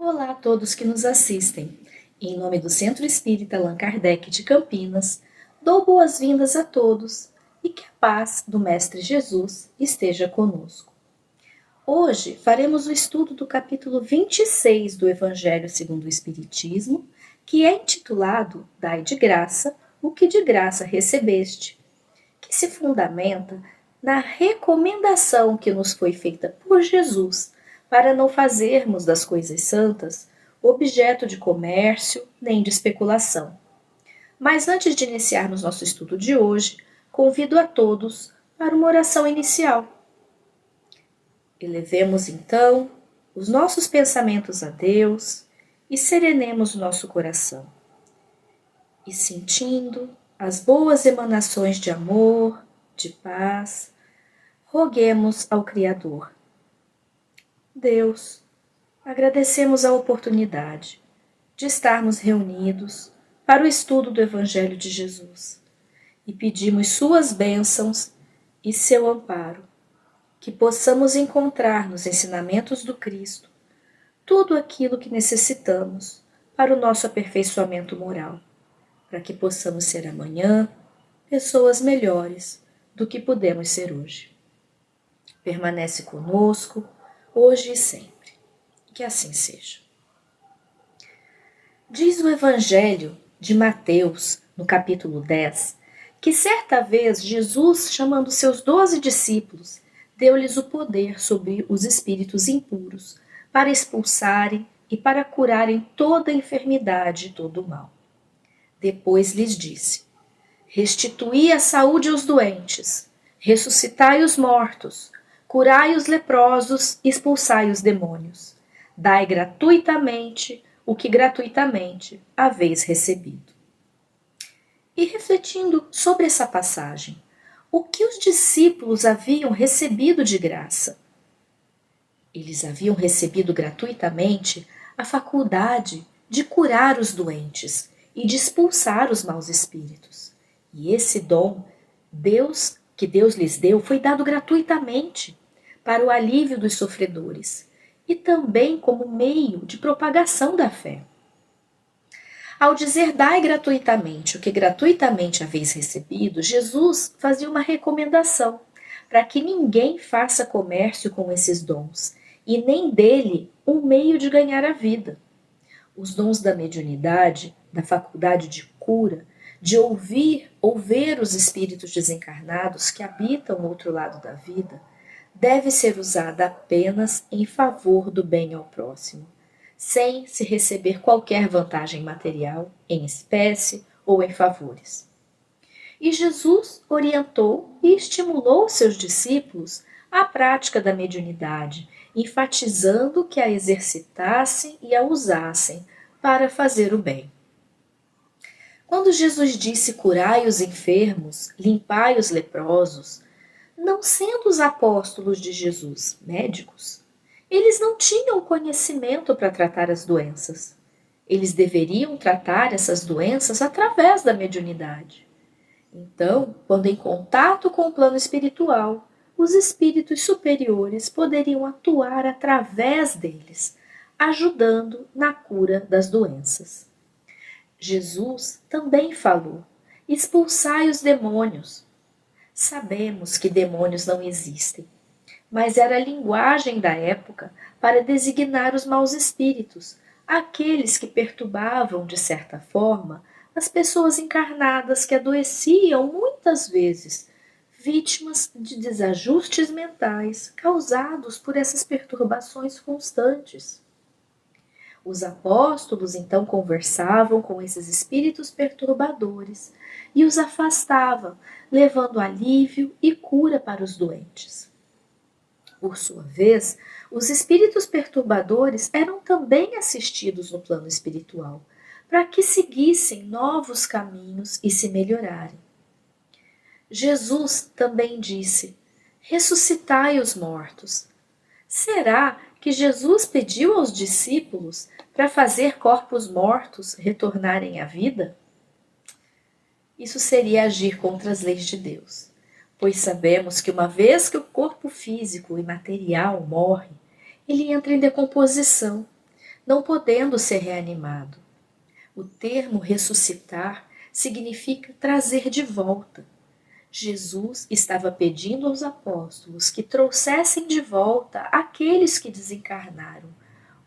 Olá a todos que nos assistem. Em nome do Centro Espírita Allan Kardec de Campinas, dou boas-vindas a todos e que a paz do Mestre Jesus esteja conosco. Hoje faremos o estudo do capítulo 26 do Evangelho segundo o Espiritismo, que é intitulado Dai de graça o que de graça recebeste, que se fundamenta na recomendação que nos foi feita por Jesus para não fazermos das coisas santas objeto de comércio nem de especulação. Mas antes de iniciarmos nosso estudo de hoje, convido a todos para uma oração inicial. Elevemos então os nossos pensamentos a Deus e serenemos o nosso coração. E sentindo as boas emanações de amor, de paz, roguemos ao Criador. Deus, agradecemos a oportunidade de estarmos reunidos para o estudo do Evangelho de Jesus e pedimos suas bênçãos e seu amparo, que possamos encontrar nos ensinamentos do Cristo tudo aquilo que necessitamos para o nosso aperfeiçoamento moral, para que possamos ser amanhã pessoas melhores do que podemos ser hoje. Permanece conosco, hoje e sempre. Que assim seja. Diz o Evangelho de Mateus, no capítulo 10, que certa vez Jesus, chamando seus 12 discípulos, deu-lhes o poder sobre os espíritos impuros para expulsarem e para curarem toda a enfermidade e todo o mal. Depois lhes disse: restituí a saúde aos doentes, ressuscitai os mortos, curai os leprosos, expulsai os demônios. Dai gratuitamente o que gratuitamente haveis recebido. E refletindo sobre essa passagem, o que os discípulos haviam recebido de graça? Eles haviam recebido gratuitamente a faculdade de curar os doentes e de expulsar os maus espíritos. E esse dom, que Deus lhes deu, foi dado gratuitamente para o alívio dos sofredores e também como meio de propagação da fé. Ao dizer dai gratuitamente o que gratuitamente haveis recebido, Jesus fazia uma recomendação para que ninguém faça comércio com esses dons e nem dele um meio de ganhar a vida. Os dons da mediunidade, da faculdade de cura, de ouvir ou ver os espíritos desencarnados que habitam o outro lado da vida, deve ser usada apenas em favor do bem ao próximo, sem se receber qualquer vantagem material, em espécie ou em favores. E Jesus orientou e estimulou seus discípulos à prática da mediunidade, enfatizando que a exercitassem e a usassem para fazer o bem. Quando Jesus disse curai os enfermos, limpai os leprosos, não sendo os apóstolos de Jesus médicos, eles não tinham conhecimento para tratar as doenças. Eles deveriam tratar essas doenças através da mediunidade. Então, quando em contato com o plano espiritual, os espíritos superiores poderiam atuar através deles, ajudando na cura das doenças. Jesus também falou: expulsai os demônios. Sabemos que demônios não existem, mas era a linguagem da época para designar os maus espíritos, aqueles que perturbavam, de certa forma, as pessoas encarnadas que adoeciam muitas vezes, vítimas de desajustes mentais causados por essas perturbações constantes. Os apóstolos então conversavam com esses espíritos perturbadores e os afastavam, levando alívio e cura para os doentes. Por sua vez, os espíritos perturbadores eram também assistidos no plano espiritual, para que seguissem novos caminhos e se melhorarem. Jesus também disse: ressuscitai os mortos. Será que Jesus pediu aos discípulos para fazer corpos mortos retornarem à vida? Isso seria agir contra as leis de Deus, pois sabemos que uma vez que o corpo físico e material morre, ele entra em decomposição, não podendo ser reanimado. O termo ressuscitar significa trazer de volta. Jesus estava pedindo aos apóstolos que trouxessem de volta aqueles que desencarnaram,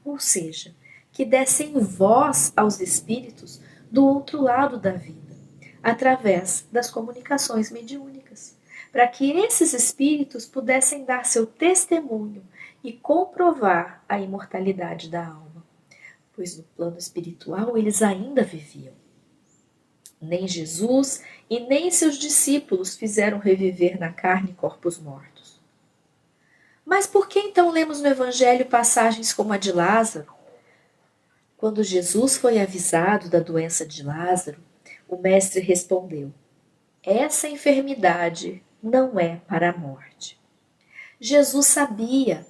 ou seja, que dessem voz aos espíritos do outro lado da vida, através das comunicações mediúnicas, para que esses espíritos pudessem dar seu testemunho e comprovar a imortalidade da alma, pois no plano espiritual eles ainda viviam. Nem Jesus e nem seus discípulos fizeram reviver na carne corpos mortos. Mas por que então lemos no Evangelho passagens como a de Lázaro? Quando Jesus foi avisado da doença de Lázaro, o mestre respondeu: essa enfermidade não é para a morte. Jesus sabia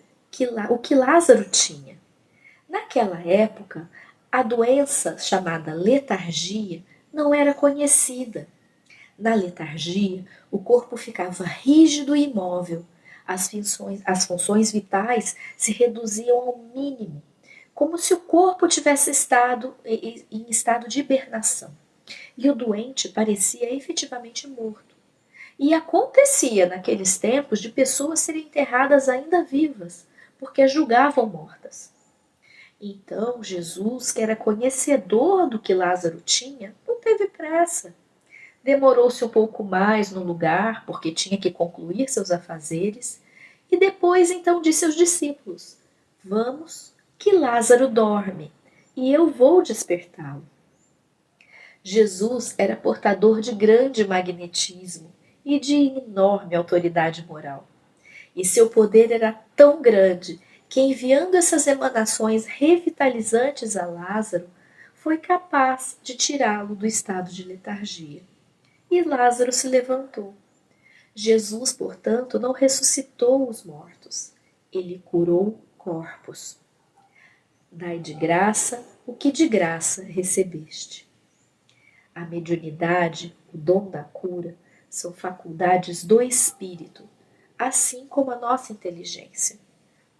o que Lázaro tinha. Naquela época, a doença chamada letargia não era conhecida. Na letargia, o corpo ficava rígido e imóvel. As funções vitais se reduziam ao mínimo, como se o corpo tivesse estado em estado de hibernação. E o doente parecia efetivamente morto. E acontecia naqueles tempos de pessoas serem enterradas ainda vivas, porque as julgavam mortas. Então Jesus, que era conhecedor do que Lázaro tinha, não teve pressa. Demorou-se um pouco mais no lugar, porque tinha que concluir seus afazeres, e depois então disse aos discípulos: vamos, que Lázaro dorme, e eu vou despertá-lo. Jesus era portador de grande magnetismo e de enorme autoridade moral. E seu poder era tão grande que, enviando essas emanações revitalizantes a Lázaro, foi capaz de tirá-lo do estado de letargia. E Lázaro se levantou. Jesus, portanto, não ressuscitou os mortos. Ele curou corpos. Dai de graça o que de graça recebeste. A mediunidade, o dom da cura, são faculdades do espírito, assim como a nossa inteligência.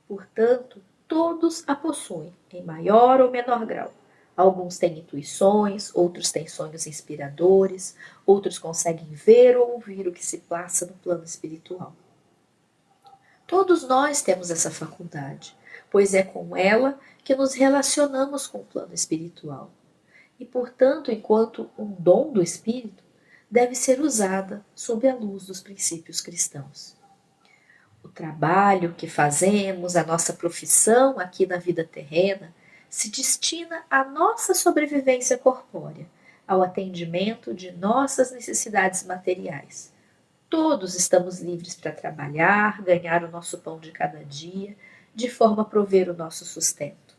Portanto, todos a possuem, em maior ou menor grau. Alguns têm intuições, outros têm sonhos inspiradores, outros conseguem ver ou ouvir o que se passa no plano espiritual. Todos nós temos essa faculdade, pois é com ela que nos relacionamos com o plano espiritual. E, portanto, enquanto um dom do espírito, deve ser usada sob a luz dos princípios cristãos. O trabalho que fazemos, a nossa profissão aqui na vida terrena, se destina à nossa sobrevivência corpórea, ao atendimento de nossas necessidades materiais. Todos estamos livres para trabalhar, ganhar o nosso pão de cada dia, de forma a prover o nosso sustento.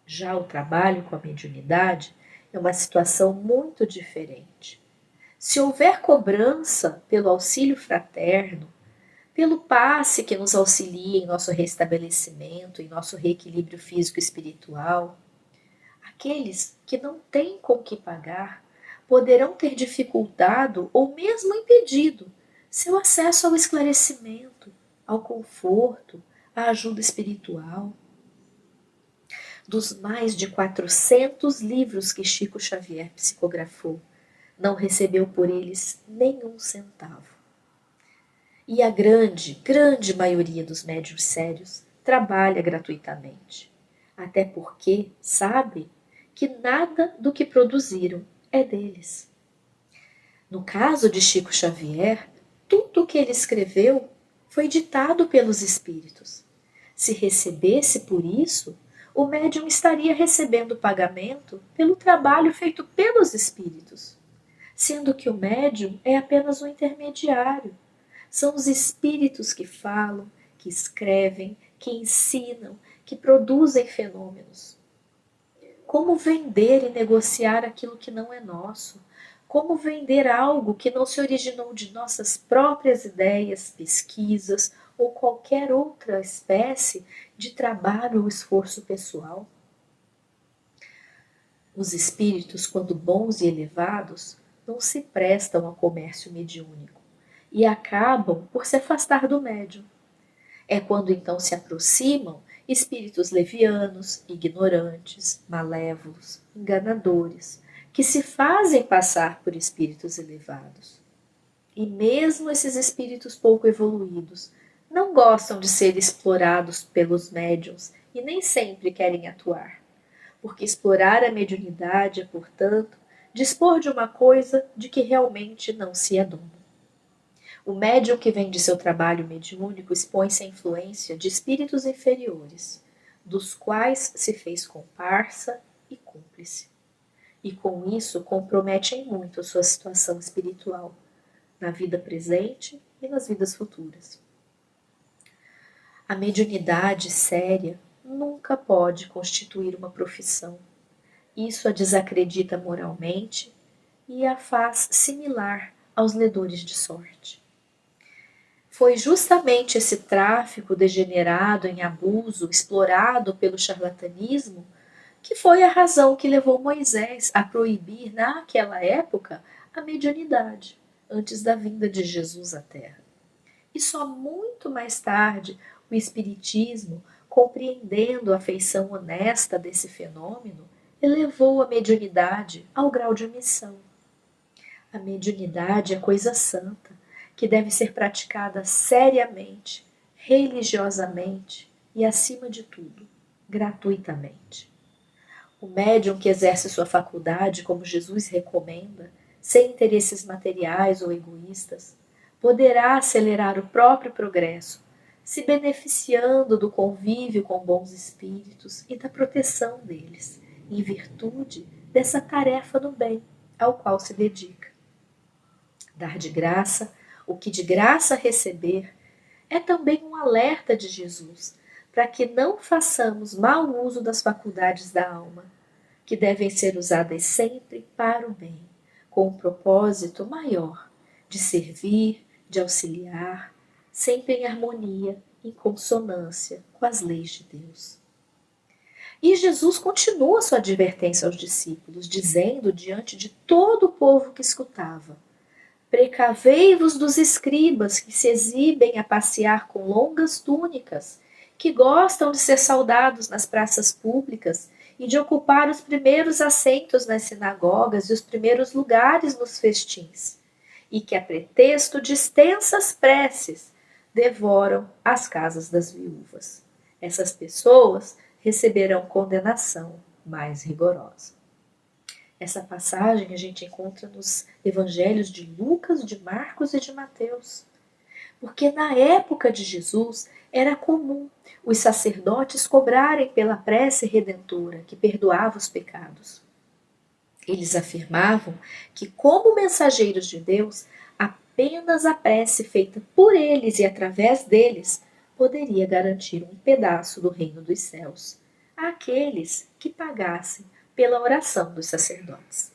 Já o trabalho com a mediunidade é uma situação muito diferente. Se houver cobrança pelo auxílio fraterno, pelo passe que nos auxilia em nosso restabelecimento, em nosso reequilíbrio físico e espiritual, aqueles que não têm com que pagar poderão ter dificultado ou mesmo impedido seu acesso ao esclarecimento, ao conforto, à ajuda espiritual. Dos mais de 400 livros que Chico Xavier psicografou, não recebeu por eles nenhum centavo. E a grande maioria dos médiuns sérios trabalha gratuitamente, até porque sabe que nada do que produziram é deles. No caso de Chico Xavier, tudo o que ele escreveu foi ditado pelos espíritos. Se recebesse por isso, o médium estaria recebendo pagamento pelo trabalho feito pelos espíritos, sendo que o médium é apenas um intermediário. São os espíritos que falam, que escrevem, que ensinam, que produzem fenômenos. Como vender e negociar aquilo que não é nosso? Como vender algo que não se originou de nossas próprias ideias, pesquisas ou qualquer outra espécie de trabalho ou esforço pessoal? Os espíritos, quando bons e elevados, não se prestam ao comércio mediúnico e acabam por se afastar do médium. É quando então se aproximam espíritos levianos, ignorantes, malévolos, enganadores, que se fazem passar por espíritos elevados. E mesmo esses espíritos pouco evoluídos não gostam de ser explorados pelos médiuns e nem sempre querem atuar, porque explorar a mediunidade é, portanto, dispor de uma coisa de que realmente não se é dono. O médium que vem de seu trabalho mediúnico expõe-se à influência de espíritos inferiores, dos quais se fez comparsa e cúmplice. E com isso compromete em muito a sua situação espiritual, na vida presente e nas vidas futuras. A mediunidade séria nunca pode constituir uma profissão. Isso a desacredita moralmente e a faz similar aos ledores de sorte. Foi justamente esse tráfico degenerado em abuso, explorado pelo charlatanismo, que foi a razão que levou Moisés a proibir, naquela época, a mediunidade, antes da vinda de Jesus à Terra. E só muito mais tarde, o Espiritismo, compreendendo a feição honesta desse fenômeno, elevou a mediunidade ao grau de missão. A mediunidade é coisa santa, que deve ser praticada seriamente, religiosamente e, acima de tudo, gratuitamente. O médium que exerce sua faculdade como Jesus recomenda, sem interesses materiais ou egoístas, poderá acelerar o próprio progresso, se beneficiando do convívio com bons espíritos e da proteção deles, em virtude dessa tarefa do bem ao qual se dedica. Dar de graça o que de graça receber é também um alerta de Jesus para que não façamos mau uso das faculdades da alma, que devem ser usadas sempre para o bem, com um propósito maior de servir, de auxiliar, sempre em harmonia, em consonância com as leis de Deus. E Jesus continua sua advertência aos discípulos, dizendo diante de todo o povo que escutava: precavei-vos dos escribas que se exibem a passear com longas túnicas, que gostam de ser saudados nas praças públicas e de ocupar os primeiros assentos nas sinagogas e os primeiros lugares nos festins, e que, a pretexto de extensas preces, devoram as casas das viúvas. Essas pessoas receberão condenação mais rigorosa. Essa passagem a gente encontra nos evangelhos de Lucas, de Marcos e de Mateus. Porque na época de Jesus era comum os sacerdotes cobrarem pela prece redentora que perdoava os pecados. Eles afirmavam que, como mensageiros de Deus, apenas a prece feita por eles e através deles poderia garantir um pedaço do reino dos céus àqueles que pagassem pela oração dos sacerdotes.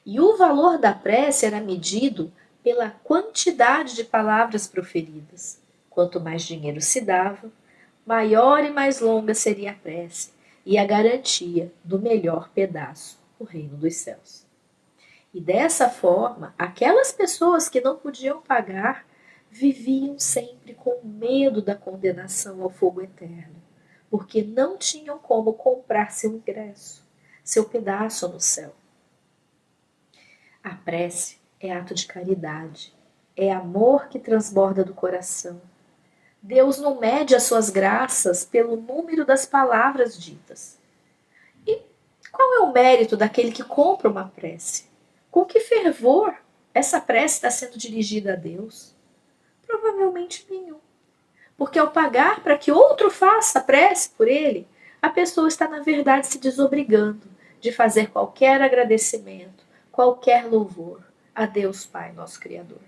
E o valor da prece era medido pela quantidade de palavras proferidas. Quanto mais dinheiro se dava, maior e mais longa seria a prece e a garantia do melhor pedaço, o reino dos céus. E dessa forma, aquelas pessoas que não podiam pagar viviam sempre com medo da condenação ao fogo eterno, porque não tinham como comprar seu ingresso, seu pedaço no céu. A prece é ato de caridade, é amor que transborda do coração. Deus não mede as suas graças pelo número das palavras ditas. E qual é o mérito daquele que compra uma prece? Com que fervor essa prece está sendo dirigida a Deus? Provavelmente nenhum. Porque ao pagar para que outro faça a prece por ele, a pessoa está, na verdade, se desobrigando de fazer qualquer agradecimento, qualquer louvor a Deus Pai, nosso Criador.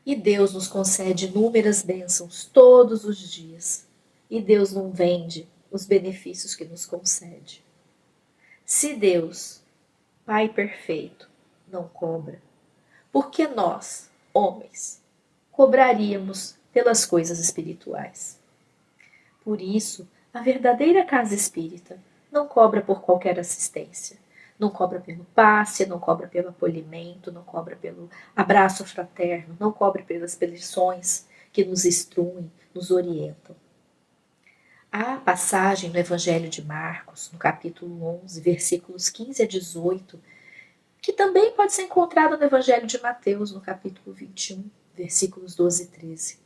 E Deus nos concede inúmeras bênçãos todos os dias. E Deus não vende os benefícios que nos concede. Se Deus, Pai perfeito, não cobra, por que nós, homens, cobraríamos pelas coisas espirituais? Por isso, a verdadeira casa espírita não cobra por qualquer assistência. Não cobra pelo passe, não cobra pelo acolhimento, não cobra pelo abraço fraterno, não cobra pelas lições que nos instruem, nos orientam. Há passagem no Evangelho de Marcos, no capítulo 11, versículos 15 a 18, que também pode ser encontrada no Evangelho de Mateus, no capítulo 21, versículos 12 e 13,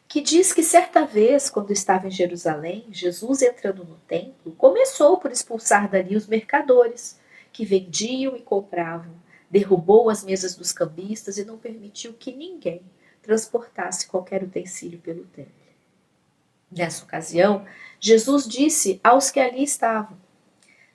que diz que certa vez, quando estava em Jerusalém, Jesus, entrando no templo, começou por expulsar dali os mercadores, que vendiam e compravam, derrubou as mesas dos cambistas e não permitiu que ninguém transportasse qualquer utensílio pelo templo. Nessa ocasião, Jesus disse aos que ali estavam: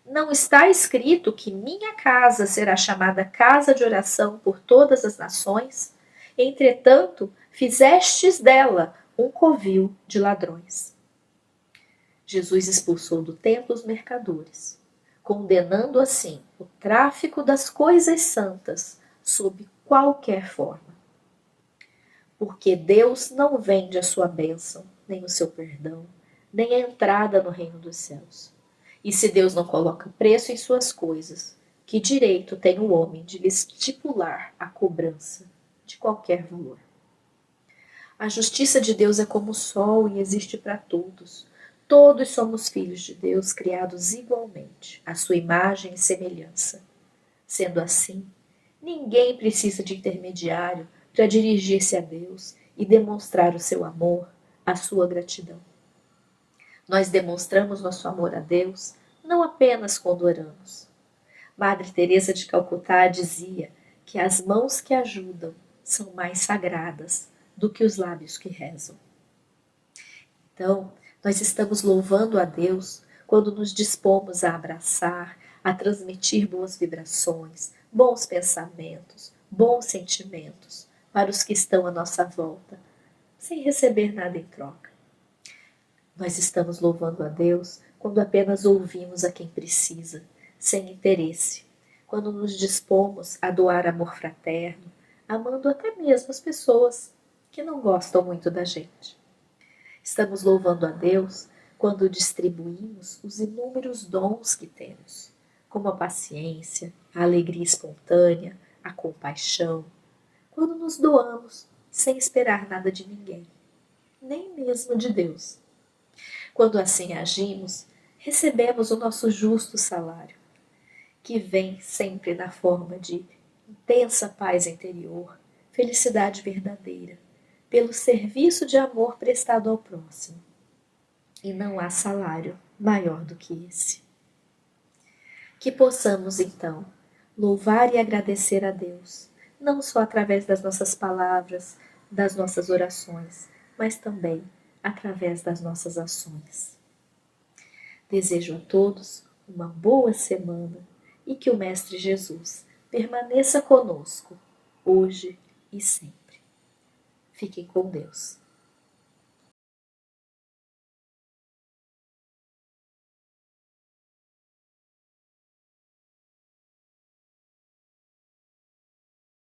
não está escrito que minha casa será chamada casa de oração por todas as nações? Entretanto, fizestes dela um covil de ladrões. Jesus expulsou do templo os mercadores, condenando assim o tráfico das coisas santas sob qualquer forma. Porque Deus não vende a sua bênção, nem o seu perdão, nem a entrada no reino dos céus. E se Deus não coloca preço em suas coisas, que direito tem o homem de lhe estipular a cobrança de qualquer valor? A justiça de Deus é como o sol e existe para todos. Todos somos filhos de Deus, criados igualmente, à sua imagem e semelhança. Sendo assim, ninguém precisa de intermediário para dirigir-se a Deus e demonstrar o seu amor, a sua gratidão. Nós demonstramos nosso amor a Deus não apenas quando oramos. Madre Teresa de Calcutá dizia que as mãos que ajudam são mais sagradas do que os lábios que rezam. Então, nós estamos louvando a Deus quando nos dispomos a abraçar, a transmitir boas vibrações, bons pensamentos, bons sentimentos para os que estão à nossa volta, sem receber nada em troca. Nós estamos louvando a Deus quando apenas ouvimos a quem precisa, sem interesse, quando nos dispomos a doar amor fraterno, amando até mesmo as pessoas que não gostam muito da gente. Estamos louvando a Deus quando distribuímos os inúmeros dons que temos, como a paciência, a alegria espontânea, a compaixão, quando nos doamos sem esperar nada de ninguém, nem mesmo de Deus. Quando assim agimos, recebemos o nosso justo salário, que vem sempre na forma de intensa paz interior, felicidade verdadeira, pelo serviço de amor prestado ao próximo. E não há salário maior do que esse. Que possamos, então, louvar e agradecer a Deus, não só através das nossas palavras, das nossas orações, mas também através das nossas ações. Desejo a todos uma boa semana e que o Mestre Jesus permaneça conosco, hoje e sempre. Fiquem com Deus.